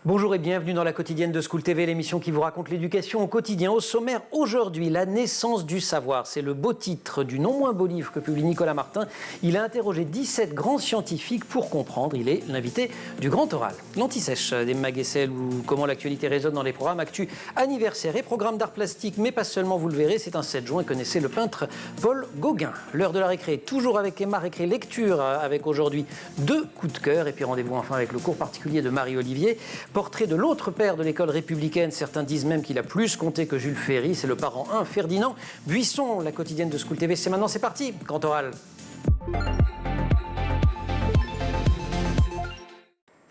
Bonjour et bienvenue dans la quotidienne de School TV, l'émission qui vous raconte l'éducation au quotidien. Au sommaire aujourd'hui, la naissance du savoir. C'est le beau titre du non moins beau livre que publie Nicolas Martin. Il a interrogé 17 grands scientifiques pour comprendre. Il est l'invité du Grand Oral. L'anti-sèche des Maguessel ou comment l'actualité résonne dans les programmes Actu anniversaire et programme d'art plastique, mais pas seulement, vous le verrez, c'est un 7 juin que naissait le peintre Paul Gauguin. L'heure de la récré, toujours avec Emma Récré Lecture, avec aujourd'hui 2 coups de cœur. Et puis rendez-vous enfin avec le cours particulier de Marie-Olivier. Portrait de l'autre père de l'école républicaine, certains disent même qu'il a plus compté que Jules Ferry, c'est le parent 1, Ferdinand Buisson. La quotidienne de School TV, c'est maintenant, c'est parti, Grand Oral.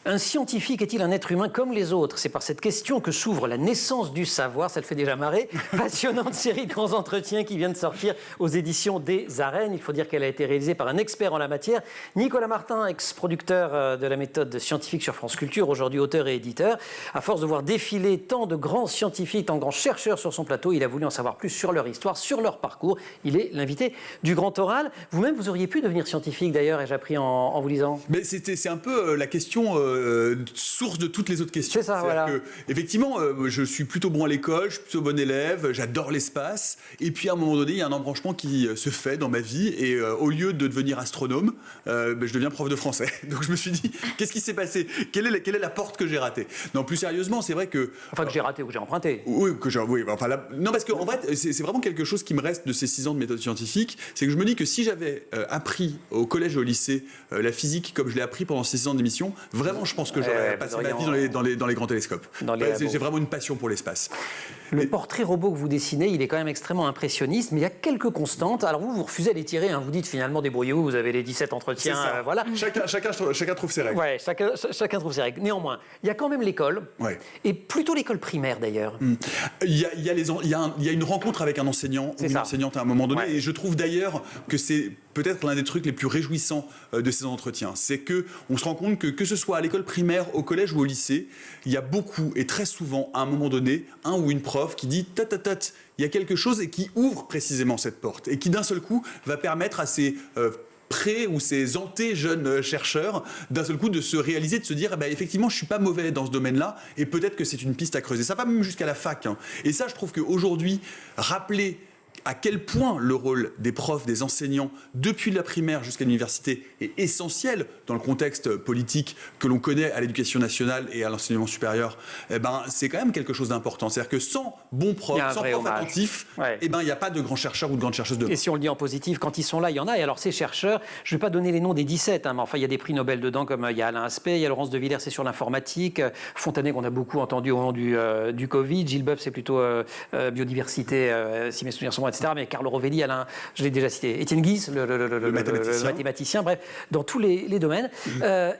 Un scientifique est-il un être humain comme les autres? C'est par cette question que s'ouvre la naissance du savoir. Ça le fait déjà marrer. Passionnante série de grands entretiens qui vient de sortir aux éditions des Arènes. Il faut dire qu'elle a été réalisée par un expert en la matière. Nicolas Martin, ex-producteur de la méthode scientifique sur France Culture, aujourd'hui auteur et éditeur. À force de voir défiler tant de grands scientifiques, tant de grands chercheurs sur son plateau, il a voulu en savoir plus sur leur histoire, sur leur parcours. Il est l'invité du Grand Oral. Vous-même, vous auriez pu devenir scientifique d'ailleurs, ai-je appris en vous lisant. Mais c'est un peu la question source de toutes les autres questions. C'est ça, voilà. Effectivement, je suis plutôt bon à l'école, je suis plutôt bon élève, j'adore l'espace. Et puis à un moment donné, il y a un embranchement qui se fait dans ma vie. Et au lieu de devenir astronome, je deviens prof de français. Donc je me suis dit, qu'est-ce qui s'est passé? Quelle est la porte que j'ai ratée? Non, plus sérieusement, c'est vrai que... Enfin, que j'ai raté ou que j'ai emprunté. Oui, enfin, non, parce qu'en fait, c'est vraiment quelque chose qui me reste de ces 6 ans de méthode scientifique. C'est que je me dis que si j'avais appris au collège et au lycée la physique comme je l'ai appris pendant ces 6 ans d'émission, vraiment, je pense que j'aurais passé ma vie dans les grands télescopes. J'ai vraiment une passion pour l'espace. Le portrait robot que vous dessinez, il est quand même extrêmement impressionniste, mais il y a quelques constantes. Alors vous refusez à les tirer, hein. Vous dites finalement débrouillez-vous, vous avez les 17 entretiens. Voilà. Chacun trouve ses règles. Ouais, chacun trouve ses règles. Néanmoins, il y a quand même l'école, et plutôt l'école primaire d'ailleurs. Il y a une rencontre avec un enseignant ou une enseignante à un moment donné, et je trouve d'ailleurs que c'est peut-être l'un des trucs les plus réjouissants de ces entretiens. C'est qu'on se rend compte que ce soit à l'école primaire, au collège ou au lycée, il y a beaucoup et très souvent, à un moment donné, un ou une prof qui dit il y a quelque chose et qui ouvre précisément cette porte et qui d'un seul coup va permettre à ces ou ces jeunes chercheurs d'un seul coup de se réaliser, de se dire effectivement je suis pas mauvais dans ce domaine-là et peut-être que c'est une piste à creuser. Ça va même jusqu'à la fac. Et ça, je trouve qu'aujourd'hui, rappeler à quel point le rôle des profs, des enseignants, depuis la primaire jusqu'à l'université, est essentiel dans le contexte politique que l'on connaît à l'éducation nationale et à l'enseignement supérieur, c'est quand même quelque chose d'important. C'est-à-dire que sans bons profs, sans profs attentifs, il n'y a pas de grands chercheurs ou de grandes chercheuses demain. Et si on le dit en positif, quand ils sont là, il y en a. Et alors ces chercheurs, je ne vais pas donner les noms des 17, mais enfin il y a des prix Nobel dedans, comme il y a Alain Aspect, il y a Laurence de Villers, c'est sur l'informatique, Fontanet qu'on a beaucoup entendu au moment du Covid, Gilles Boeuf, c'est plutôt biodiversité, si mes souvenirs sont bons, etc. Mais Carlo Rovelli, Alain, je l'ai déjà cité, Étienne Guise, le mathématicien, bref, dans tous les domaines.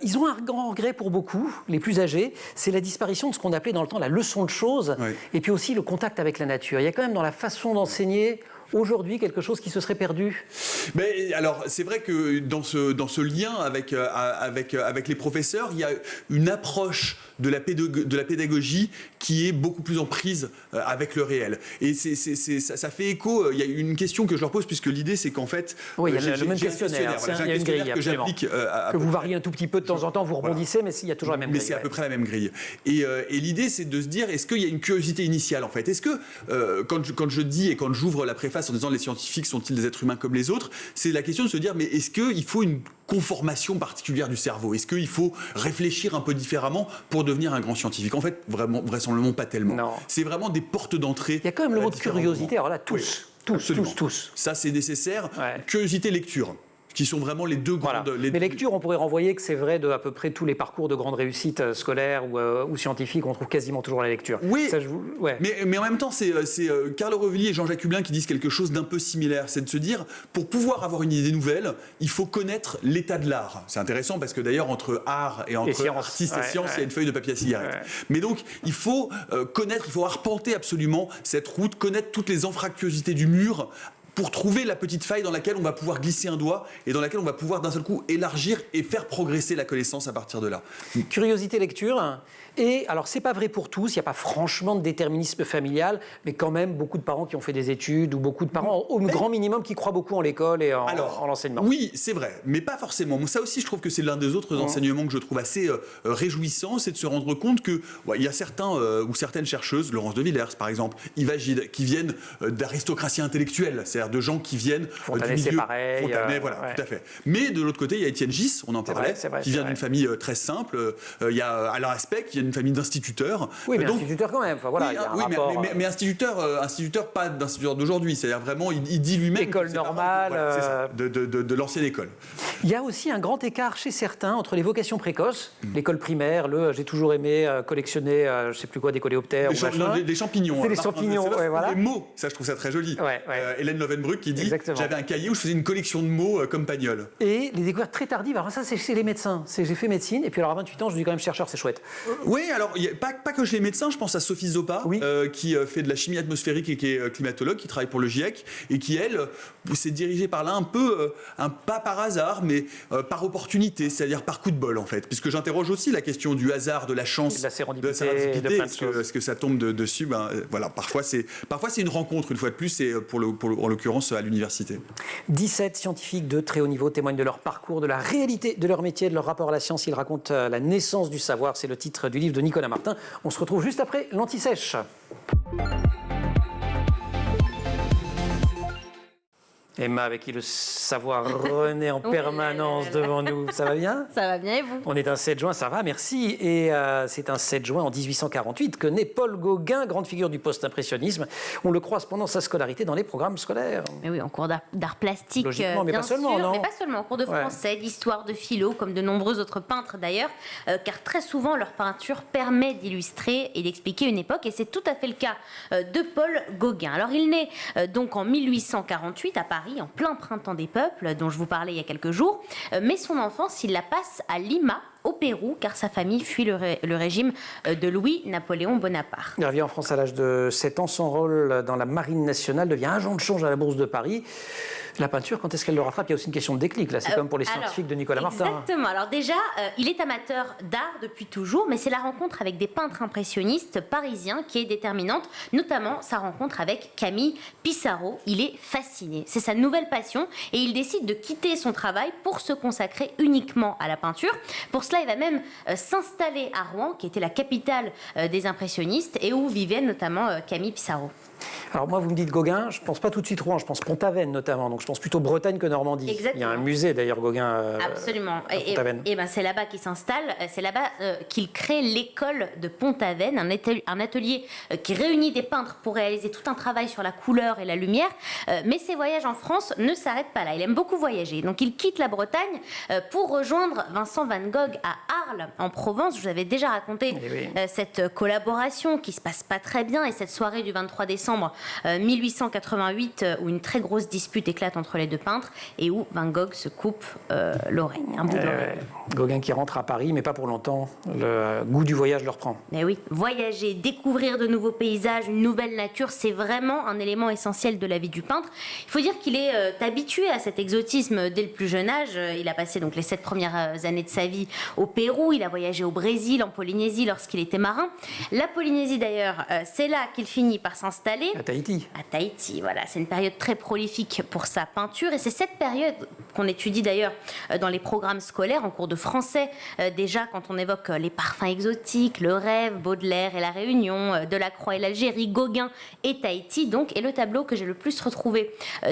Ils ont un grand regret pour beaucoup, les plus âgés, c'est la disparition de ce qu'on appelait dans le temps la leçon de choses, et puis aussi le contact avec la nature. Il y a quand même dans la façon d'enseigner aujourd'hui quelque chose qui se serait perdu. Mais alors, c'est vrai que dans ce lien avec les professeurs, il y a une approche de la pédagogie qui est beaucoup plus en prise avec le réel. Et ça fait écho, il y a une question que je leur pose, puisque l'idée c'est qu'en fait... Oui, il y a le même questionnaire. Il y a une grille, que j'applique... que vous variez un tout petit peu de temps en temps, vous rebondissez, mais il y a toujours la même grille. Mais c'est à peu près la même grille. Et l'idée c'est de se dire, est-ce qu'il y a une curiosité initiale en fait? Est-ce que, quand je dis et quand j'ouvre la préface en disant les scientifiques sont-ils des êtres humains comme les autres, c'est la question de se dire, mais est-ce qu'il faut une conformation particulière du cerveau? Est-ce qu'il faut réfléchir un peu différemment pour devenir un grand scientifique? En fait, vraiment, vraisemblablement pas tellement. Non. C'est vraiment des portes d'entrée. Il y a quand même le mot de curiosité. Alors là, tous. Ça, c'est nécessaire. Curiosité, lecture, qui sont vraiment les deux grandes... Les lectures, on pourrait renvoyer que c'est vrai de à peu près tous les parcours de grande réussite scolaire ou scientifique, on trouve quasiment toujours la lecture. Oui, ça, mais en même temps, c'est Carlo Rovelli et Jean-Jacques Hublin qui disent quelque chose d'un peu similaire. C'est de se dire, pour pouvoir avoir une idée nouvelle, il faut connaître l'état de l'art. C'est intéressant parce que d'ailleurs, entre art et entre artiste et science, il y a une feuille de papier à cigarette. Mais donc, il faut connaître, il faut arpenter absolument cette route, connaître toutes les anfractuosités du mur, pour trouver la petite faille dans laquelle on va pouvoir glisser un doigt et dans laquelle on va pouvoir d'un seul coup élargir et faire progresser la connaissance à partir de là. Curiosité lecture. Et alors, c'est pas vrai pour tous, il n'y a pas franchement de déterminisme familial, mais quand même beaucoup de parents qui ont fait des études ou beaucoup de parents, au grand minimum, qui croient beaucoup en l'école et en l'enseignement. Oui, c'est vrai, mais pas forcément. Ça aussi, je trouve que c'est l'un des autres enseignements que je trouve assez réjouissant, c'est de se rendre compte que il y a certains ou certaines chercheuses, Laurence de Villers par exemple, Yves Gide, qui viennent d'aristocratie intellectuelle, c'est-à-dire de gens qui viennent Fontanet, du milieu. c'est pareil. Fontanet, voilà, tout à fait. Mais de l'autre côté, il y a Étienne Gis, on en parlait, qui vient d'une famille très simple. Il y a Alain Aspect, qui vient d'une famille d'instituteurs. Oui, mais instituteur quand même. Enfin, voilà, mais instituteur, pas d'instituteur d'aujourd'hui. C'est-à-dire vraiment, il dit lui-même. École normale. C'est ça, de l'ancienne école. Il y a aussi un grand écart chez certains entre les vocations précoces, l'école primaire, j'ai toujours aimé collectionner, je ne sais plus quoi, des coléoptères. Des champignons. C'est les champignons, voilà. Les mots, ça je trouve ça très joli. Hélène Lovenbruck qui dit j'avais un cahier où je faisais une collection de mots comme Pagnol. Et les découvertes très tardives, alors ça c'est chez les médecins. J'ai fait médecine et puis alors à 28 ans je dis quand même chercheur, c'est chouette. Oui, alors pas que chez les médecins, je pense à Sophie Zopa qui fait de la chimie atmosphérique et qui est climatologue, qui travaille pour le GIEC et qui elle s'est dirigée par là un peu, pas par hasard, mais par opportunité, c'est-à-dire par coup de bol en fait. Puisque j'interroge aussi la question du hasard, de la chance, de la sérendipité, est-ce que ça tombe dessus voilà, parfois c'est une rencontre une fois de plus et en l'occurrence à l'université. 17 scientifiques de très haut niveau témoignent de leur parcours, de la réalité de leur métier, de leur rapport à la science. Ils racontent la naissance du savoir, c'est le titre du livre de Nicolas Martin. On se retrouve juste après l'Anti-Sèche. Emma, avec qui le savoir renaît en permanence devant nous. Ça va bien ? Ça va bien et vous ? On est un 7 juin, ça va, merci. Et c'est un 7 juin en 1848 que naît Paul Gauguin, grande figure du post-impressionnisme. On le croise pendant sa scolarité dans les programmes scolaires. Mais oui, en cours d'art plastique, logiquement, mais bien pas seulement, sûr, non ? Mais pas seulement, en cours de français, d'histoire, de philo, comme de nombreux autres peintres d'ailleurs, car très souvent leur peinture permet d'illustrer et d'expliquer une époque, et c'est tout à fait le cas de Paul Gauguin. Alors il naît donc en 1848 à Paris, en plein printemps des peuples, dont je vous parlais il y a quelques jours, mais son enfance, il la passe à Lima, au Pérou, car sa famille fuit le régime de Louis-Napoléon Bonaparte. Il revient en France à l'âge de 7 ans, son rôle dans la marine nationale devient agent de change à la Bourse de Paris. La peinture, quand est-ce qu'elle le rattrape ? Il y a aussi une question de déclic, là, c'est comme pour les scientifiques de Nicolas Martin. Exactement, alors déjà, il est amateur d'art depuis toujours, mais c'est la rencontre avec des peintres impressionnistes parisiens qui est déterminante, notamment sa rencontre avec Camille Pissarro. Il est fasciné, c'est sa nouvelle passion, et il décide de quitter son travail pour se consacrer uniquement à la peinture. Pour cela, il va même s'installer à Rouen, qui était la capitale des impressionnistes, et où vivait notamment Camille Pissarro. Alors moi, vous me dites Gauguin, je ne pense pas tout de suite Rouen, je pense Pont-Aven notamment, donc je pense plutôt Bretagne que Normandie. Exactement. Il y a un musée d'ailleurs Gauguin Absolument. à Pont-Aven. Et ben c'est là-bas qu'il s'installe, c'est là-bas qu'il crée l'école de Pont-Aven, un atelier qui réunit des peintres pour réaliser tout un travail sur la couleur et la lumière, mais ses voyages en France ne s'arrêtent pas là, il aime beaucoup voyager, donc il quitte la Bretagne pour rejoindre Vincent van Gogh à Arles, en Provence. Je vous avais déjà raconté cette collaboration qui se passe pas très bien, et cette soirée du 23 décembre 1888 où une très grosse dispute éclate entre les deux peintres et où Van Gogh se coupe l'oreille, un bout de l'oreille. Gauguin qui rentre à Paris, mais pas pour longtemps. Le goût du voyage le reprend. Mais oui, voyager, découvrir de nouveaux paysages, une nouvelle nature, c'est vraiment un élément essentiel de la vie du peintre. Il faut dire qu'il est habitué à cet exotisme dès le plus jeune âge. Il a passé donc les 7 premières années de sa vie au Pérou, il a voyagé au Brésil, en Polynésie lorsqu'il était marin. La Polynésie d'ailleurs, c'est là qu'il finit par s'installer. À Tahiti. À Tahiti, voilà. C'est une période très prolifique pour sa peinture, et c'est cette période qu'on étudie d'ailleurs dans les programmes scolaires en cours de français. Déjà, quand on évoque les parfums exotiques, le rêve, Baudelaire et la Réunion, Delacroix et l'Algérie, Gauguin et Tahiti, donc. Et le tableau que j'ai le plus retrouvé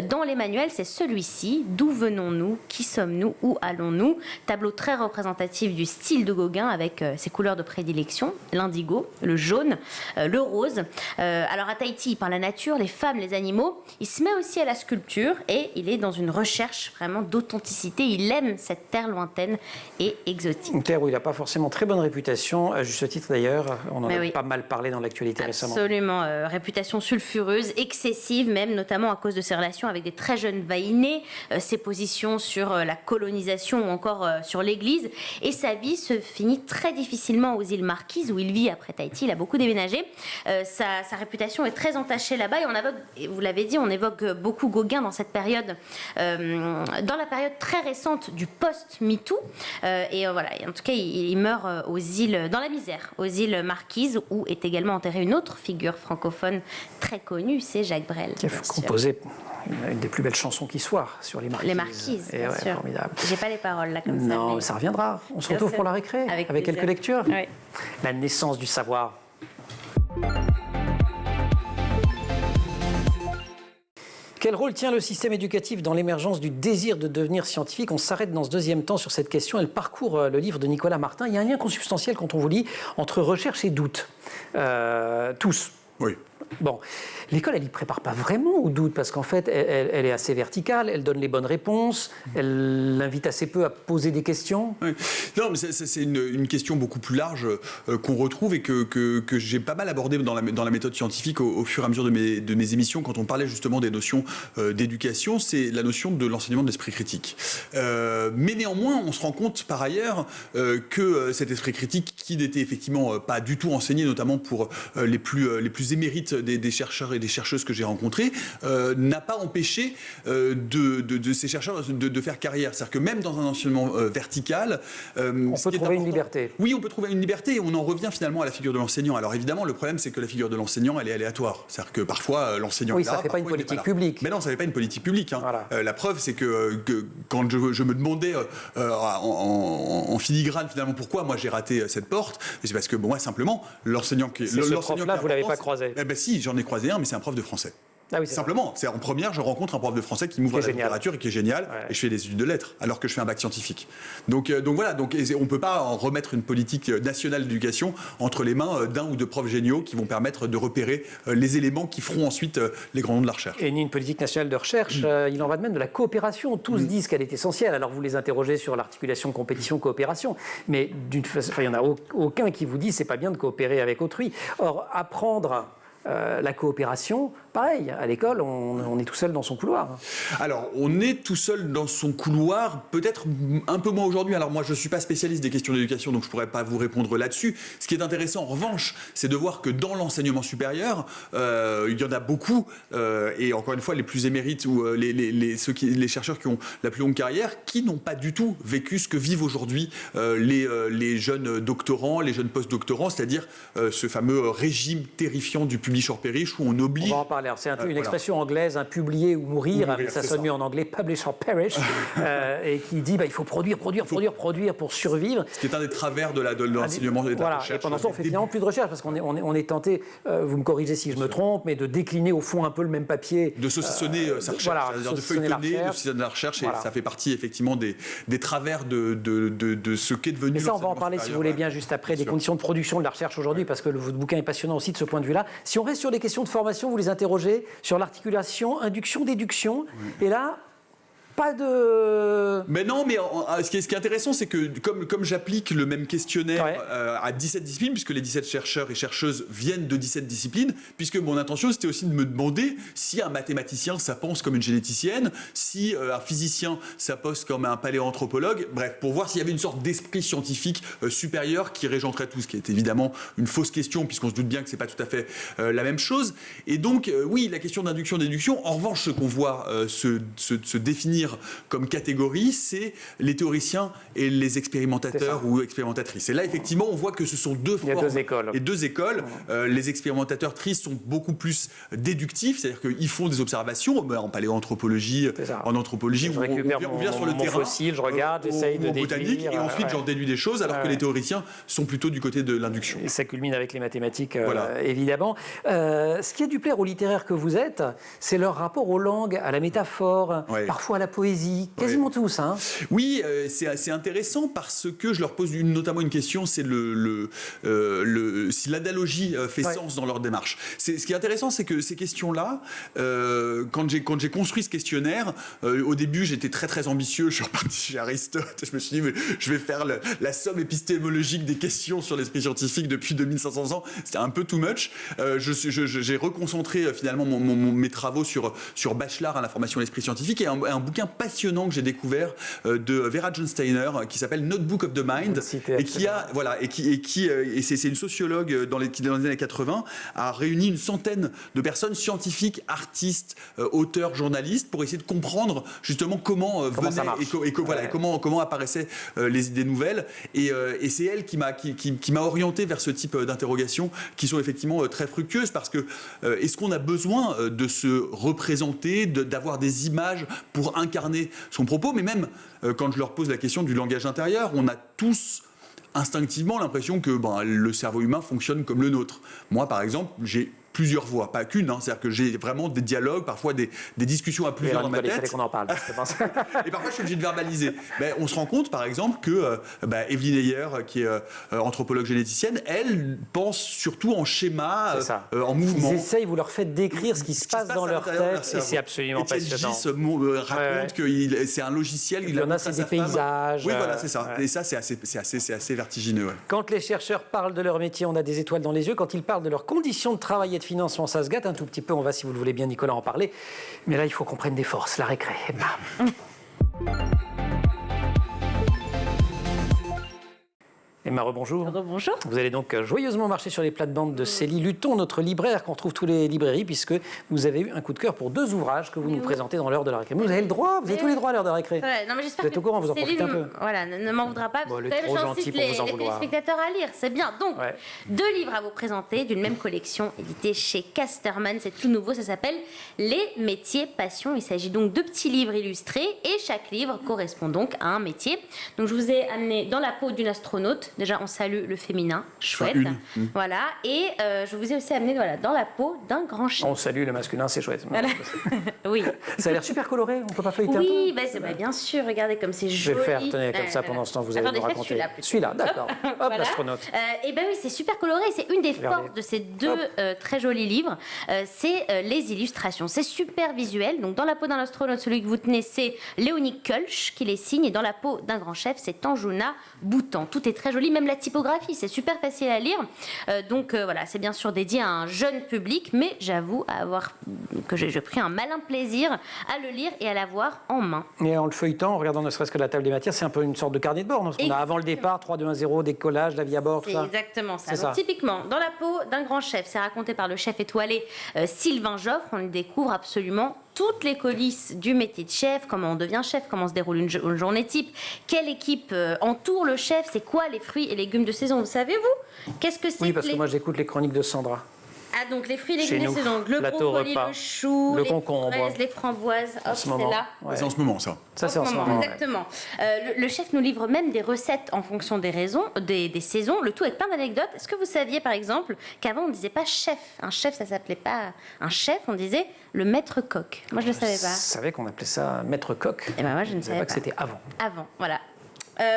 dans les manuels, c'est celui-ci. D'où venons-nous ? Qui sommes-nous ? Où allons-nous ? Tableau très représentatif du style de Gauguin avec ses couleurs de prédilection, l'indigo, le jaune, le rose. Alors à Tahiti, par la nature, les femmes, les animaux. Il se met aussi à la sculpture et il est dans une recherche vraiment d'authenticité. Il aime cette terre lointaine et exotique. Une terre où il n'a pas forcément très bonne réputation, à juste titre d'ailleurs. On en a pas mal parlé dans l'actualité récemment. Absolument. Réputation sulfureuse, excessive même, notamment à cause de ses relations avec des très jeunes vainés, ses positions sur la colonisation ou encore sur l'église. Et sa vie se finit très difficilement aux îles Marquises où il vit après Tahiti. Il a beaucoup déménagé. Sa réputation est très entaché là-bas et vous l'avez dit, on évoque beaucoup Gauguin dans cette période, dans la période très récente du post-MeToo. Voilà, et en tout cas, il meurt aux îles, dans la misère, aux îles Marquises, où est également enterrée une autre figure francophone très connue, c'est Jacques Brel. Qui a composé une des plus belles chansons qui soit sur les Marquises. Les Marquises, bien sûr. Formidable. J'ai pas les paroles là comme ça. Non, mais ça reviendra. On se retrouve pour la récré, avec quelques lectures. Oui. La naissance du savoir. Quel rôle tient le système éducatif dans l'émergence du désir de devenir scientifique? On s'arrête dans ce deuxième temps sur cette question. Elle parcourt le livre de Nicolas Martin. Il y a un lien consubstantiel quand on vous lit entre recherche et doute. Tous. Oui. Bon, l'école, elle n'y prépare pas vraiment au doute, parce qu'en fait, elle est assez verticale, elle donne les bonnes réponses, elle invite assez peu à poser des questions. Oui. Non, mais c'est une question beaucoup plus large qu'on retrouve et que j'ai pas mal abordé dans la méthode scientifique au fur et à mesure de mes émissions, quand on parlait justement des notions d'éducation, c'est la notion de l'enseignement de l'esprit critique. Mais néanmoins, on se rend compte par ailleurs que cet esprit critique, qui n'était effectivement pas du tout enseigné, notamment pour les plus émérites des chercheurs et des chercheuses que j'ai rencontrés, n'a pas empêché de ces chercheurs de faire carrière. C'est-à-dire que même dans un enseignement vertical... on peut trouver une liberté. Oui, on peut trouver une liberté et on en revient finalement à la figure de l'enseignant. Alors évidemment, le problème, c'est que la figure de l'enseignant, elle est aléatoire. C'est-à-dire que parfois, l'enseignant... Oui, ça ne fait pas une politique publique. Mais non, ça ne fait pas une politique publique. Hein. Voilà. La preuve, c'est que quand je me demandais en filigrane, finalement, pourquoi moi j'ai raté cette porte, c'est parce que, bon, moi, simplement, l'enseignant qui... Ce prof-là, vous ne l'avez pas croisé? Eh ben si, j'en ai croisé un, mais c'est un prof de français. Ah oui, simplement, c'est en première, je rencontre un prof de français qui m'ouvre à la littérature et qui est génial, ouais. Et je fais des études de lettres, alors que je fais un bac scientifique. Donc voilà, on ne peut pas en remettre une politique nationale d'éducation entre les mains d'un ou deux profs géniaux qui vont permettre de repérer les éléments qui feront ensuite les grands noms de la recherche. Et ni une politique nationale de recherche, il en va de même de la coopération. Tous disent qu'elle est essentielle, alors vous les interrogez sur l'articulation compétition-coopération, mais d'une façon, il n'y en a aucun qui vous dit c'est pas bien de coopérer avec autrui. Or, apprendre... la coopération, pareil, à l'école, on est tout seul dans son couloir. Alors, on est tout seul dans son couloir, peut-être un peu moins aujourd'hui. Alors moi, je ne suis pas spécialiste des questions d'éducation, donc je ne pourrais pas vous répondre là-dessus. Ce qui est intéressant, en revanche, c'est de voir que dans l'enseignement supérieur, il y en a beaucoup, et encore une fois, les plus émérites ou les chercheurs qui ont la plus longue carrière, qui n'ont pas du tout vécu ce que vivent aujourd'hui les jeunes doctorants, les jeunes post-doctorants, c'est-à-dire ce fameux régime terrifiant du publish or perish, où on oblige... On va en parler. C'est une expression anglaise, publier ou mourir, ça sonne mieux en anglais, publish or perish, et qui dit il faut produire pour survivre. Ce qui est un des travers de l'enseignement et de la recherche. Et pendant ce temps, on fait finalement plus de recherche, parce qu'on est tenté, vous me corrigez si je me trompe, mais de décliner au fond un peu le même papier. De saucissonner sa recherche, c'est-à-dire de feuilletonner, de saucissonner la recherche, et ça fait partie effectivement des travers de ce qu'est devenu... Mais ça, on va en parler, si vous voulez bien, juste après, des conditions de production de la recherche aujourd'hui, parce que votre bouquin est passionnant aussi de ce point de vue-là. Si on reste sur les questions de formation, vous les interrogez sur l'articulation, induction, déduction, et là... Pas de... Mais non, mais ce qui est intéressant, c'est que comme j'applique le même questionnaire à 17 disciplines, puisque les 17 chercheurs et chercheuses viennent de 17 disciplines, puisque mon intention, c'était aussi de me demander si un mathématicien, ça pense comme une généticienne, si un physicien, ça pense comme un paléoanthropologue, bref, pour voir s'il y avait une sorte d'esprit scientifique supérieur qui régenterait tout, ce qui est évidemment une fausse question, puisqu'on se doute bien que c'est pas tout à fait la même chose. Et donc, oui, la question d'induction-déduction, en revanche, ce qu'on voit se définir comme catégorie, c'est les théoriciens et les expérimentateurs ou expérimentatrices. Et là, effectivement, on voit que ce sont deux formes. Il y a deux écoles. Les expérimentateurs-trices sont beaucoup plus déductifs, c'est-à-dire qu'ils font des observations, en paléoanthropologie, en anthropologie, on vient sur le terrain, fossile, je regarde, j'essaye de botanique, et ensuite j'en déduis des choses, alors que les théoriciens sont plutôt du côté de l'induction. Et ça culmine avec les mathématiques, évidemment. Ce qui a dû plaire aux littéraires que vous êtes, c'est leur rapport aux langues, à la métaphore, parfois à la poésie, quasiment tous. Hein. Oui, c'est intéressant parce que je leur pose notamment une question, c'est si l'analogie fait sens dans leur démarche. Ce qui est intéressant, c'est que ces questions-là, quand j'ai construit ce questionnaire, au début j'étais très très ambitieux, je suis reparti chez Aristote, je me suis dit mais je vais faire la somme épistémologique des questions sur l'esprit scientifique depuis 2500 ans, c'était un peu too much. J'ai reconcentré finalement mes travaux sur Bachelard à la formation à l'esprit scientifique, et un bouquin bouquin passionnant que j'ai découvert de Vera John Steiner qui s'appelle Notebook of the Mind et qui a c'est une sociologue qui dans les années 80 a réuni une centaine de personnes scientifiques, artistes, auteurs, journalistes pour essayer de comprendre justement comment comment apparaissaient les idées nouvelles et c'est elle qui m'a orienté vers ce type d'interrogations qui sont effectivement très fructueuses parce que est-ce qu'on a besoin de se représenter, d'avoir des images pour incarner son propos, mais même quand je leur pose la question du langage intérieur, on a tous instinctivement l'impression que le cerveau humain fonctionne comme le nôtre. Moi, par exemple, j'ai plusieurs voix, pas qu'une, c'est-à-dire que j'ai vraiment des dialogues, parfois des discussions à plusieurs dans ma tête. Il fallait qu'on en parle. Et parfois, je suis obligé de verbaliser. On se rend compte, par exemple, que Evelyn Heyer, qui est anthropologue généticienne, elle pense surtout en schéma, en mouvement. Ils essayent, vous leur faites décrire ce qui se passe dans leur tête, et c'est absolument passionnant. Raconte que c'est un logiciel. Il y en a, c'est des paysages. Oui, voilà, c'est ça. Et ça, c'est assez vertigineux. Ouais. Quand les chercheurs parlent de leur métier, on a des étoiles dans les yeux. Quand ils parlent de leurs conditions de travail et de financement, ça se gâte un tout petit peu. On va, si vous le voulez bien, Nicolas, en parler. Mais là, il faut qu'on prenne des forces. La récré. Emma, rebonjour. Rebonjour. Vous allez donc joyeusement marcher sur les plates-bandes de Célie Luton, notre libraire qu'on trouve tous les librairies, puisque vous avez eu un coup de cœur pour 2 ouvrages que vous nous présentez dans l'heure de la récré. Vous avez le droit, vous avez tous les droits à l'heure de la récré. Ouais, non, mais vous êtes au courant, vous en profitez un peu. Voilà, ne m'en voudra pas, parce que j'incite les téléspectateurs à lire, c'est bien. Donc, 2 livres à vous présenter d'une même collection, édité chez Casterman, c'est tout nouveau, ça s'appelle Les métiers passion. Il s'agit donc de petits livres illustrés, et chaque livre correspond donc à un métier. Donc, je vous ai amené dans la peau d'une astronaute. Déjà, on salue le féminin, chouette. Voilà, et je vous ai aussi amené dans la peau d'un grand chef. On salue le masculin, c'est chouette. Voilà. Oui. Ça a l'air super coloré, on peut pas feuilleter un peu? Oui, bien sûr, regardez comme c'est joli. Je vais le faire, tenez, comme ça, pendant ce temps, vous allez nous raconter. Celui-là, d'accord. Hop, voilà. L'astronaute. Et oui, c'est super coloré, c'est une des forces de ces 2 très jolis livres, c'est les illustrations. C'est super visuel, donc dans la peau d'un astronaute, celui que vous tenez, c'est Léonie Kölsch qui les signe, et dans la peau d'un grand chef, c'est Anjouna Boutan. Tout est très joli, même la typographie, c'est super facile à lire. Donc voilà, c'est bien sûr dédié à un jeune public, mais j'avoue que j'ai pris un malin plaisir à le lire et à l'avoir en main. Et en le feuilletant, en regardant ne serait-ce que la table des matières, c'est un peu une sorte de carnet de bord, parce qu'on a avant le départ 3, 2, 1, 0, décollage, la vie à bord, tout ça. C'est exactement ça. Donc, typiquement, dans la peau d'un grand chef, c'est raconté par le chef étoilé Sylvain Joffre. On y découvre absolument toutes les coulisses du métier de chef, comment on devient chef, comment se déroule une journée type, quelle équipe entoure le chef, c'est quoi les fruits et légumes de saison, vous savez vous? Qu'est-ce que c'est? Oui, parce que moi j'écoute les chroniques de Sandra. Ah, donc les fruits et légumes de saison, le brocoli, le chou, les fraises, les framboises, hop, c'est là. Ouais. C'est en ce moment, ça. Ça, c'est en ce moment. Exactement. Le chef nous livre même des recettes en fonction des saisons, le tout avec plein d'anecdotes. Est-ce que vous saviez, par exemple, qu'avant, on ne disait pas chef? Un chef, ça ne s'appelait pas un chef, on disait le maître coq. Moi, je ne le savais pas. Je savais qu'on appelait ça maître coq. Et ben moi, je ne savais pas que c'était avant. Avant, voilà.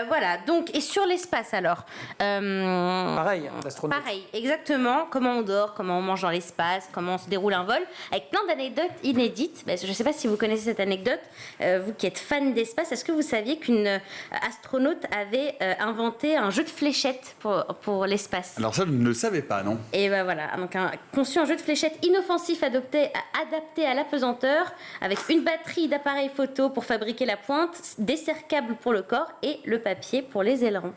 Voilà, donc, et sur l'espace alors pareil, l'astronaute. Pareil, exactement. Comment on dort, comment on mange dans l'espace, comment on se déroule un vol, avec plein d'anecdotes inédites. Je ne sais pas si vous connaissez cette anecdote, vous qui êtes fan d'espace, est-ce que vous saviez qu'une astronaute avait inventé un jeu de fléchettes pour l'espace? Alors ça, je ne le savais pas, non? Et ben voilà, donc conçu un jeu de fléchettes inoffensif adapté à l'apesanteur, avec une batterie d'appareils photo pour fabriquer la pointe, des cerclables pour le corps et le papier pour les ailerons.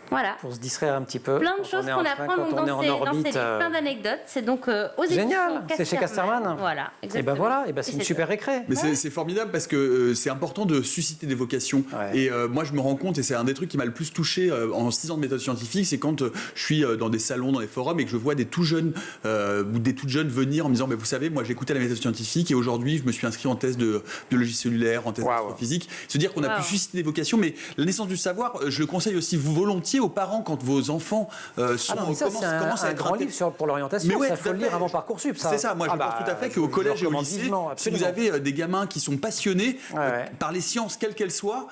Voilà. Pour se distraire un petit peu. Plein de choses qu'on apprend donc dans ces livres, plein d'anecdotes. C'est donc aux éditions Génial, c'est chez Casterman. Voilà, exactement. Et ben voilà, et ben c'est une super récré. Mais c'est formidable parce que c'est important de susciter des vocations. Ouais. Et moi, je me rends compte, et c'est un des trucs qui m'a le plus touché en 6 ans de méthode scientifique, c'est quand je suis dans des salons, dans des forums, et que je vois des tout jeunes ou des toutes jeunes venir en me disant, vous savez, moi j'écoutais la méthode scientifique et aujourd'hui je me suis inscrit en thèse de biologie cellulaire, en thèse d'astrophysique. Se dire qu'on a pu susciter des vocations, mais la naissance du savoir, je le conseille aussi volontiers aux parents quand vos enfants commencent à être grand livre pour l'orientation. Ça faut le lire avant Parcoursup. C'est ça. Moi, je pense tout à fait qu'au collège et au lycée, si vous avez des gamins qui sont passionnés par les sciences, quelles qu'elles soient,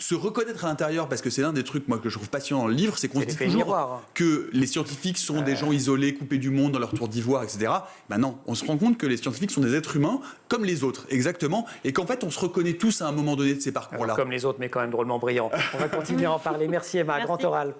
se reconnaître à l'intérieur, parce que c'est l'un des trucs moi que je trouve passionnant dans le livre, c'est qu'on se dit toujours que les scientifiques sont des gens isolés, coupés du monde dans leur tour d'ivoire, etc. Non, on se rend compte que les scientifiques sont des êtres humains comme les autres, exactement, et qu'en fait, on se reconnaît tous à un moment donné de ces parcours-là. Comme les autres, mais quand même drôlement brillants. On va continuer à en parler. Merci Emma, grand oral.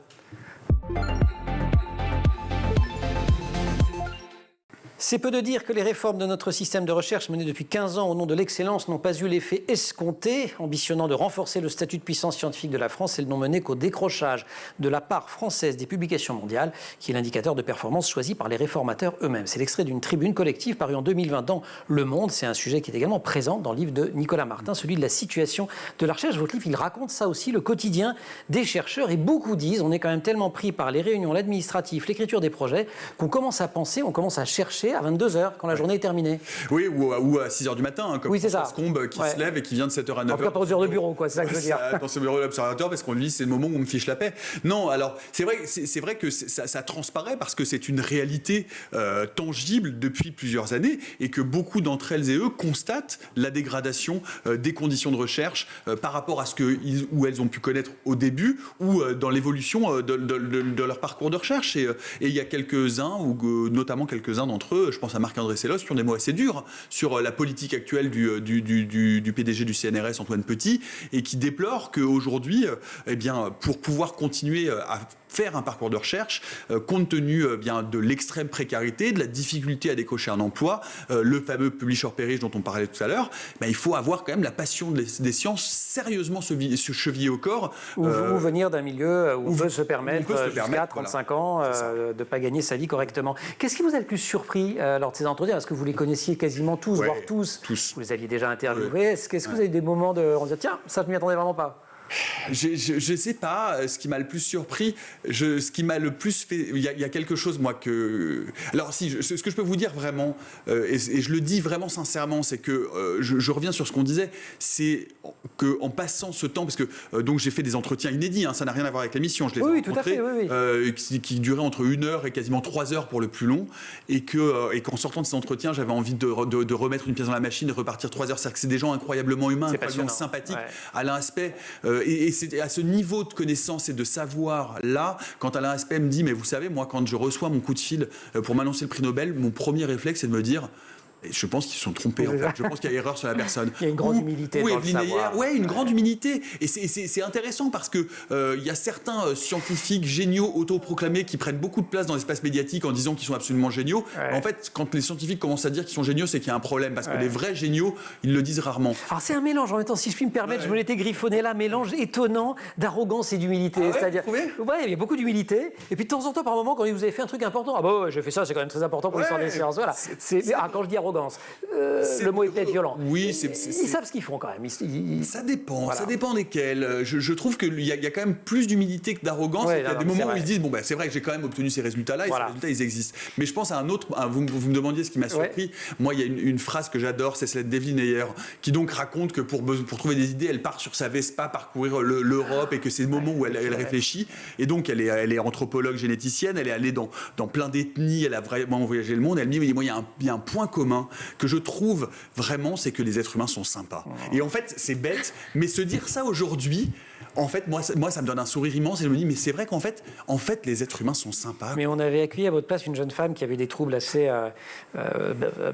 C'est peu de dire que les réformes de notre système de recherche menées depuis 15 ans au nom de l'excellence n'ont pas eu l'effet escompté. Ambitionnant de renforcer le statut de puissance scientifique de la France, elles n'ont mené qu'au décrochage de la part française des publications mondiales, qui est l'indicateur de performance choisi par les réformateurs eux-mêmes. C'est l'extrait d'une tribune collective parue en 2020 dans Le Monde. C'est un sujet qui est également présent dans le livre de Nicolas Martin, celui de la situation de la recherche. Votre livre, il raconte ça aussi, le quotidien des chercheurs. Et beaucoup disent, on est quand même tellement pris par les réunions, l'administratif, l'écriture des projets, qu'on commence à penser, on commence à chercher à 22h quand la journée est terminée. Oui, ou à 6h du matin, hein, comme oui, François Combe qui se lève et qui vient de 7h à 9h. En tout cas, pas aux heures de bureau, quoi, c'est ça que je veux dire. Dans ce bureau de l'observateur, parce qu'on lui dit c'est le moment où on me fiche la paix. Non, alors c'est vrai que ça transparaît parce que c'est une réalité tangible depuis plusieurs années et que beaucoup d'entre elles et eux constatent la dégradation des conditions de recherche par rapport à ce où elles ont pu connaître au début ou dans l'évolution de leur parcours de recherche. Et il y a quelques-uns, ou notamment quelques-uns d'entre eux, je pense à Marc-André Sellos, qui ont des mots assez durs sur la politique actuelle du PDG du CNRS, Antoine Petit, et qui déplore qu'aujourd'hui, pour pouvoir continuer à faire un parcours de recherche, compte tenu de l'extrême précarité, de la difficulté à décocher un emploi, le fameux publisher perish dont on parlait tout à l'heure, il faut avoir quand même la passion des sciences sérieusement chevillée au corps. Ou venir d'un milieu où on peut se permettre jusqu'à 35 ans de ne pas gagner sa vie correctement. Qu'est-ce qui vous a le plus surpris lors de ces entretiens? Parce que vous les connaissiez quasiment tous, voire tous. Vous les aviez déjà interviewés. Est-ce que vous avez des moments de on se dit tiens, ça je m'y attendais vraiment pas? Je ne sais pas ce qui m'a le plus surpris. Ce qui m'a le plus fait... Il y a quelque chose, moi, que... Alors, ce que je peux vous dire vraiment, et je le dis vraiment sincèrement, c'est que je reviens sur ce qu'on disait, c'est qu'en passant ce temps, parce que donc j'ai fait des entretiens inédits, ça n'a rien à voir avec l'émission, je les ai rencontrés, qui duraient entre 1 heure et quasiment 3 heures pour le plus long, et qu'en sortant de ces entretiens, j'avais envie de remettre une pièce dans la machine et repartir 3 heures. C'est-à-dire que c'est des gens incroyablement humains, incroyablement sympathiques, Alain Aspect. Et c'est à ce niveau de connaissance et de savoir là, quand Alain Aspect me dit, mais vous savez, moi, quand je reçois mon coup de fil pour m'annoncer le prix Nobel, mon premier réflexe, c'est de me dire... Je pense qu'ils se sont trompés, en fait. Je pense qu'il y a erreur sur la personne. Il y a une grande humilité dans le savoir. Oui, une grande humilité. Et c'est intéressant parce que il y a certains scientifiques géniaux autoproclamés qui prennent beaucoup de place dans l'espace médiatique en disant qu'ils sont absolument géniaux. En fait, quand les scientifiques commencent à dire qu'ils sont géniaux, c'est qu'il y a un problème parce que les vrais géniaux, ils le disent rarement. Alors c'est un mélange, en même temps, si je puis me permettre, je me l'étais griffonné là, mélange étonnant d'arrogance et d'humilité. C'est-à-dire, il y a beaucoup d'humilité. Et puis de temps en temps, par moment, quand vous avez fait un truc important, j'ai fait ça, c'est quand même très important pour l'histoire des sciences. Voilà. Quand je dis arrogance, le mot est peut-être violent. Oui, ils savent ce qu'ils font quand même. Ça dépend, ça dépend desquels. Je trouve qu'il y a quand même plus d'humilité que d'arrogance. Il y a des moments où ils se disent c'est vrai que j'ai quand même obtenu ces résultats-là et ces résultats ils existent. Mais je pense à un autre. Vous me demandiez ce qui m'a surpris. Moi, il y a une phrase que j'adore, c'est celle d'Evelyn Ayer, qui donc raconte que pour trouver des idées, elle part sur sa Vespa parcourir l'Europe et que c'est le moment où elle réfléchit. Et donc elle est anthropologue généticienne, elle est allée dans plein d'ethnies, elle a vraiment voyagé le monde. Elle me dit moi il y a un point commun que je trouve vraiment, c'est que les êtres humains sont sympas. Et en fait, c'est bête, mais se dire ça aujourd'hui, en fait, moi, ça me donne un sourire immense et je me dis, mais c'est vrai qu'en fait, les êtres humains sont sympas. Mais on avait accueilli à votre place une jeune femme qui avait des troubles assez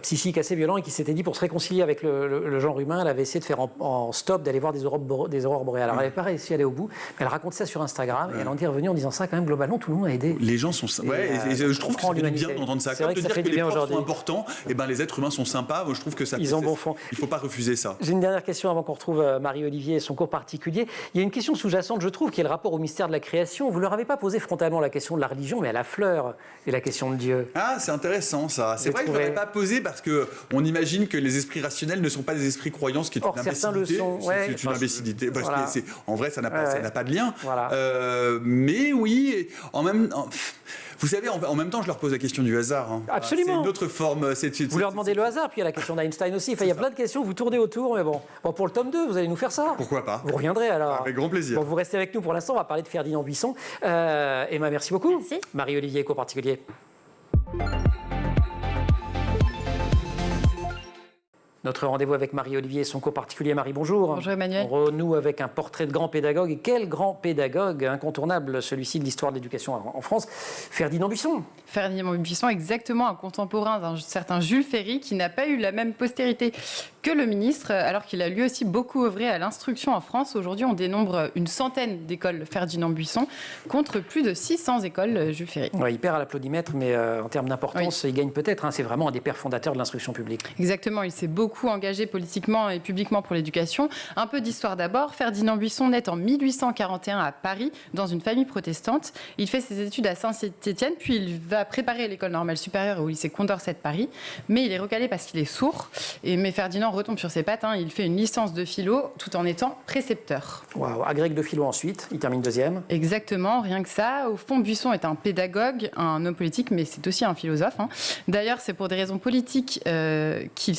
psychiques assez violents et qui s'était dit, pour se réconcilier avec le genre humain, elle avait essayé de faire en stop, d'aller voir des aurores boréales. Alors, elle n'avait pas réussi à aller au bout, mais elle raconte ça sur Instagram et elle en est revenue en disant ça, quand même, globalement, tout le monde a aidé. Les gens sont sympas. Et je trouve que ça fait du bien d'entendre ça. Comme de dire que les profs sont importants, et les êtres humains sont sympas, je trouve que ça... Ils ont bon fond. Il ne faut pas refuser ça. J'ai une dernière question avant qu'on retrouve Marie-Olivier et son cours particulier. Il y a une question sous-jacente, je trouve, qui est le rapport au mystère de la création. Vous ne leur avez pas posé frontalement la question de la religion, mais à la fleur et la question de Dieu. Ah, c'est intéressant ça. C'est vrai que je ne l'aurais pas posé parce qu'on imagine que les esprits rationnels ne sont pas des esprits croyants, ce qui est une imbécilité. Certains le sont. C'est une imbécilité. Parce que en vrai, ça n'a pas de lien. Voilà. Mais oui, en même temps... Vous savez, en même temps, je leur pose la question du hasard. Absolument. C'est une autre forme. Vous leur demandez le hasard, puis il y a la question d'Einstein aussi. Enfin, il y a plein de questions, vous tournez autour, mais bon, pour le tome 2, vous allez nous faire ça. Pourquoi pas? Vous reviendrez alors. Avec grand plaisir. Bon, vous restez avec nous pour l'instant, on va parler de Ferdinand Buisson. Emma, merci beaucoup. Merci. Marie-Olivier, cours particulier. Notre rendez-vous avec Marie-Olivier et son cours particulier. Marie, bonjour. Bonjour Emmanuel. On renoue avec un portrait de grand pédagogue. Et quel grand pédagogue incontournable, celui-ci de l'histoire de l'éducation en France, Ferdinand Buisson. Ferdinand Buisson, exactement, un contemporain d'un certain Jules Ferry qui n'a pas eu la même postérité que le ministre, alors qu'il a lui aussi beaucoup œuvré à l'instruction en France. Aujourd'hui, on dénombre une centaine d'écoles Ferdinand Buisson contre plus de 600 écoles Jules Ferry. Ouais, il perd à l'applaudimètre, mais en termes d'importance, il gagne peut-être. C'est vraiment un des pères fondateurs de l'instruction publique. Exactement, il s'est beaucoup engagé politiquement et publiquement pour l'éducation. Un peu d'histoire d'abord. Ferdinand Buisson naît en 1841 à Paris, dans une famille protestante. Il fait ses études à Saint-Étienne, puis il va préparer l'école normale supérieure au lycée Condorcet de Paris. Mais il est recalé parce qu'il est sourd. Mais Ferdinand retombe sur ses pattes. Il fait une licence de philo tout en étant précepteur. Waouh, agrég de philo ensuite, il termine deuxième. Exactement, rien que ça. Au fond, Buisson est un pédagogue, un homme politique, mais c'est aussi un philosophe. D'ailleurs, c'est pour des raisons politiques qu'il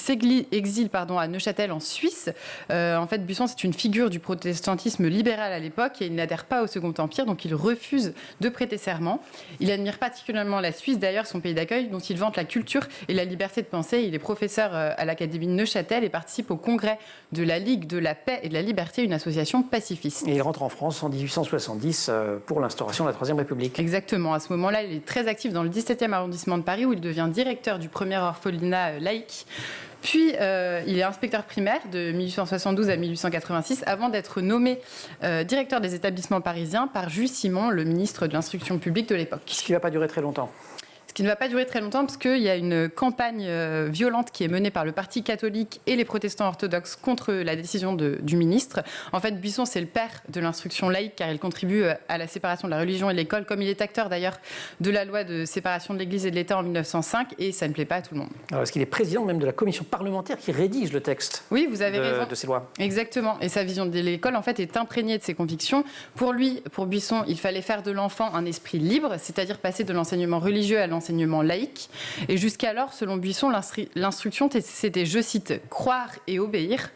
exile à Neuchâtel en Suisse. En fait, Buisson, c'est une figure du protestantisme libéral à l'époque et il n'adhère pas au Second Empire, donc il refuse de prêter serment. Il admire particulièrement la Suisse, d'ailleurs, son pays d'accueil, dont il vante la culture et la liberté de penser. Il est professeur à l'Académie de Neuchâtel et participe au congrès de la Ligue de la Paix et de la Liberté, une association pacifiste. Et il rentre en France en 1870 pour l'instauration de la Troisième République. Exactement. À ce moment-là, il est très actif dans le 17e arrondissement de Paris, où il devient directeur du premier orphelinat laïque. Puis, il est inspecteur primaire de 1872 à 1886, avant d'être nommé directeur des établissements parisiens par Jules Simon, le ministre de l'Instruction publique de l'époque. Ce qui ne va pas durer très longtemps. Ce qui ne va pas durer très longtemps parce qu'il y a une campagne violente qui est menée par le Parti catholique et les protestants orthodoxes contre la décision du ministre. En fait, Buisson, c'est le père de l'instruction laïque car il contribue à la séparation de la religion et de l'école, comme il est acteur d'ailleurs de la loi de séparation de l'Église et de l'État en 1905 et ça ne plaît pas à tout le monde. Alors, est-ce qu'il est président même de la commission parlementaire qui rédige le texte Oui, vous avez raison. De ces lois. Exactement. Et sa vision de l'école, en fait, est imprégnée de ses convictions. Pour lui, pour Buisson, il fallait faire de l'enfant un esprit libre, c'est-à-dire passer de l'enseignement religieux à l'enseignement laïque. Et jusqu'alors, selon Buisson, l'instruction, c'était, je cite, « croire et obéir ».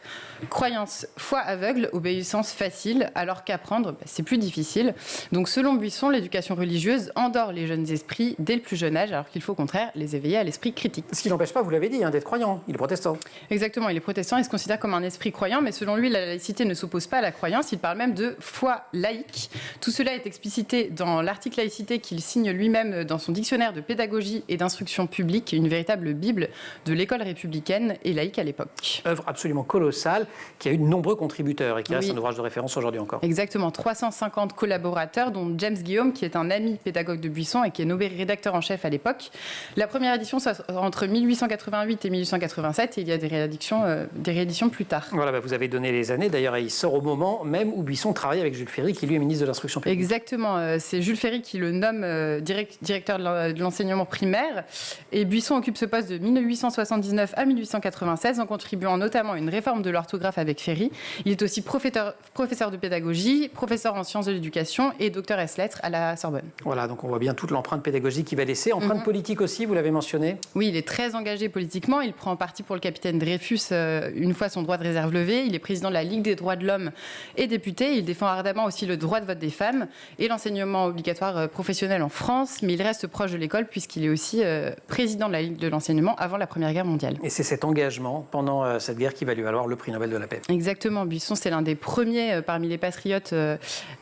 Croyance, foi aveugle, obéissance facile, alors qu'apprendre, c'est plus difficile. Donc selon Buisson, l'éducation religieuse endort les jeunes esprits dès le plus jeune âge, alors qu'il faut au contraire les éveiller à l'esprit critique. Ce qui n'empêche pas, vous l'avez dit, d'être croyant. Il est protestant. Exactement, il est protestant, il se considère comme un esprit croyant, mais selon lui, la laïcité ne s'oppose pas à la croyance, il parle même de foi laïque. Tout cela est explicité dans l'article laïcité qu'il signe lui-même dans son dictionnaire de pédagogie et d'instruction publique, une véritable bible de l'école républicaine et laïque à l'époque. Œuvre absolument colossale, qui a eu de nombreux contributeurs et qui reste un ouvrage de référence aujourd'hui encore. Exactement, 350 collaborateurs, dont James Guillaume, qui est un ami pédagogue de Buisson et qui est nommé rédacteur en chef à l'époque. La première édition, c'est entre 1888 et 1887, et il y a des rééditions plus tard. Voilà, vous avez donné les années, d'ailleurs, et il sort au moment même où Buisson travaille avec Jules Ferry, qui lui est ministre de l'Instruction publique. Exactement, c'est Jules Ferry qui le nomme directeur de l'enseignement primaire, et Buisson occupe ce poste de 1879 à 1896, en contribuant notamment à une réforme de l'orthographe avec Ferry. Il est aussi professeur de pédagogie, professeur en sciences de l'éducation et docteur ès-lettres à la Sorbonne. Voilà, donc on voit bien toute l'empreinte pédagogique qu'il va laisser. Empreinte politique aussi, vous l'avez mentionné. Oui, il est très engagé politiquement. Il prend parti pour le capitaine Dreyfus une fois son droit de réserve levé. Il est président de la Ligue des droits de l'homme et député. Il défend ardemment aussi le droit de vote des femmes et l'enseignement obligatoire professionnel en France. Mais il reste proche de l'école puisqu'il est aussi président de la Ligue de l'enseignement avant la Première Guerre mondiale. Et c'est cet engagement pendant cette guerre qui va lui valoir le prix Nobel de la paix. Exactement, Buisson, c'est l'un des premiers parmi les patriotes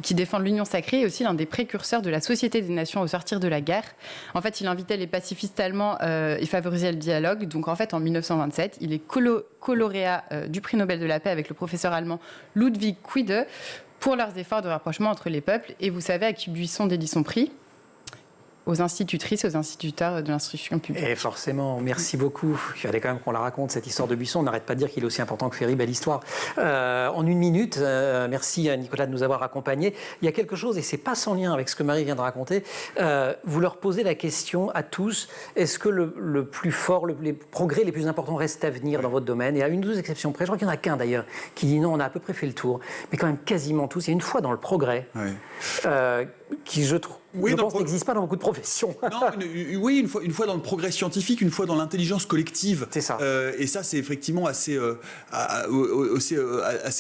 qui défendent l'union sacrée et aussi l'un des précurseurs de la Société des Nations au sortir de la guerre. En fait, il invitait les pacifistes allemands et favorisait le dialogue. Donc en fait, en 1927, il est lauréat du prix Nobel de la paix avec le professeur allemand Ludwig Quidde pour leurs efforts de rapprochement entre les peuples. Et vous savez à qui Buisson dédie son prix ? Aux institutrices, aux instituteurs de l'instruction publique. Et forcément, merci beaucoup. Il fallait quand même qu'on la raconte, cette histoire de Buisson. On n'arrête pas de dire qu'il est aussi important que Ferry. Belle histoire. En une minute, merci à Nicolas de nous avoir accompagnés. Il y a quelque chose, et ce n'est pas sans lien avec ce que Marie vient de raconter. Vous leur posez la question à tous, est-ce que le plus fort, les progrès les plus importants restent à venir dans votre domaine? Et à une ou deux exceptions près, je crois qu'il n'y en a qu'un d'ailleurs, qui dit non, on a à peu près fait le tour. Mais quand même quasiment tous. Il y a une foi dans le progrès. qui je trouve... je pense n'existe pas dans beaucoup de professions. Non, une fois dans le progrès scientifique, une fois dans l'intelligence collective. C'est ça. Et ça, c'est effectivement assez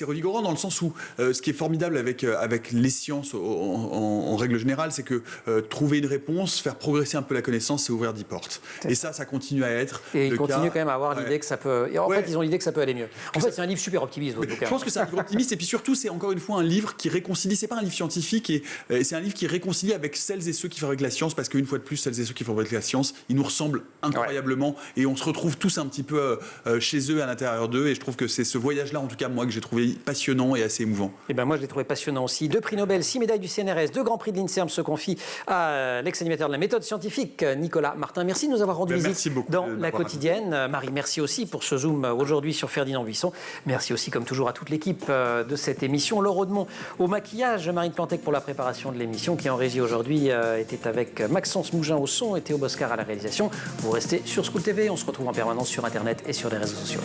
revigorant dans le sens où ce qui est formidable avec les sciences en règle générale, c'est que trouver une réponse, faire progresser un peu la connaissance, c'est ouvrir 10 portes. Et ça continue à être et le ils continuent cas. quand même à avoir l'idée que ça peut... Et en fait, ils ont l'idée que ça peut aller mieux. En fait, c'est un livre super optimiste, votre bouquin. Je pense que c'est un livre optimiste et puis surtout, c'est encore une fois un livre qui réconcilie. C'est pas un livre scientifique, et c'est un livre qui réconcilie avec celles et ceux qui fabriquent la science, parce qu'une fois de plus, celles et ceux qui fabriquent la science, ils nous ressemblent incroyablement et on se retrouve tous un petit peu chez eux, à l'intérieur d'eux, et je trouve que c'est ce voyage-là, en tout cas moi, que j'ai trouvé passionnant et assez émouvant. Et ben moi, je l'ai trouvé passionnant aussi. 2 prix Nobel, 6 médailles du CNRS, 2 grands prix de l'INSERM se confient à l'ex-animateur de la méthode scientifique, Nicolas Martin. Merci de nous avoir rendu visite dans La Quotidienne. Marie, merci aussi pour ce zoom aujourd'hui sur Ferdinand Buisson. Merci aussi, comme toujours, à toute l'équipe de cette émission. Laure Audemont au maquillage, Marine Plantec pour la préparation de l'émission, qui en régie aujourd'hui était avec Maxence Mougin au son et Théo Boscar à la réalisation. Vous restez sur School TV, on se retrouve en permanence sur Internet et sur les réseaux sociaux.